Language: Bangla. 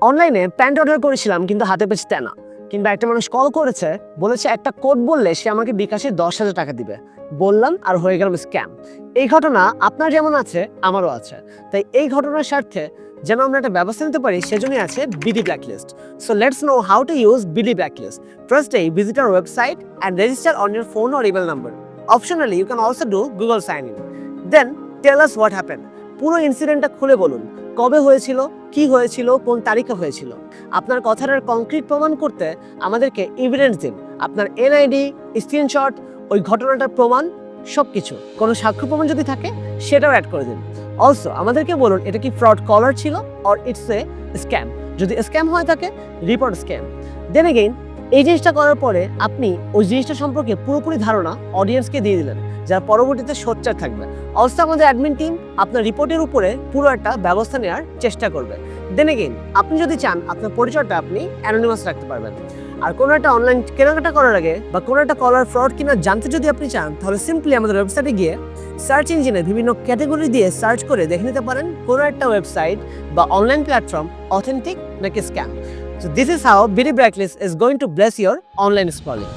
অনলাইনে প্যান্ট অর্ডার করেছিলাম কিন্তু হাতে পেয়েছি তা না। কিংবা একটা মানুষ কল করেছে, বলেছে একটা কোড বললে সে আমাকে বিকাশে 10,000 টাকা দিবে। বললাম আর হয়ে গেলাম স্ক্যাম। এই ঘটনা আপনার যেমন আছে আমারও আছে। তাই এই ঘটনার স্বার্থে যেন আমরা একটা ব্যবস্থা নিতে পারি সেজন্যই আছে BD blacklist. So let's know how to use BD blacklist. Firstly, visit our website and register on your phone or email number. Optionally, you can also do Google sign in. Then tell us what happened. পুরো ইনসিডেন্টটা খুলে বলুন, কবে হয়েছিল, কি হয়েছিল, কোন তারিখে হয়েছিল। আপনার কথাটার কংক্রিট প্রমাণ করতে আমাদেরকে এভিডেন্স দিন। আপনার এনআইডি, স্ক্রিনশট, ওই ঘটনাটার প্রমাণ সবকিছু। কোনো সাক্ষ্য প্রমাণ যদি থাকে সেটাও অ্যাড করে দিন। অলসো আমাদেরকে বলুন এটা কি ফ্রড কলার ছিল অর ইটস এ স্ক্যাম। যদি স্ক্যাম হয়ে থাকে রিপোর্ট স্ক্যাম। দেন এগেইন এই জিনিসটা করার পরে আপনি ওই জিনিসটা সম্পর্কে পুরোপুরি ধারণা অডিয়েন্সকে দিয়ে দিলেন, যারা পরবর্তীতে সোচ্চার থাকবে। অলসো আমাদের অ্যাডমিন টিম আপনার রিপোর্টের উপরে পুরো একটা ব্যবস্থা নেওয়ার চেষ্টা করবে। দেন এগেইন আপনি যদি চান আপনার পরিচয়টা আপনি অ্যানোনিমাস রাখতে পারবেন। আর কোনো একটা অনলাইন কেনাকাটা করার আগে বা কোনো একটা কলার ফ্রড কিনা জানতে যদি আপনি চান, তাহলে সিম্পলি আমাদের ওয়েবসাইটে গিয়ে সার্চ ইঞ্জিনে বিভিন্ন ক্যাটাগরি দিয়ে সার্চ করে দেখে নিতে পারেন কোনো একটা ওয়েবসাইট বা অনলাইন প্ল্যাটফর্ম অথেন্টিক নাকি scam. So this is how BD Blacklist is going to bless your online scrolling.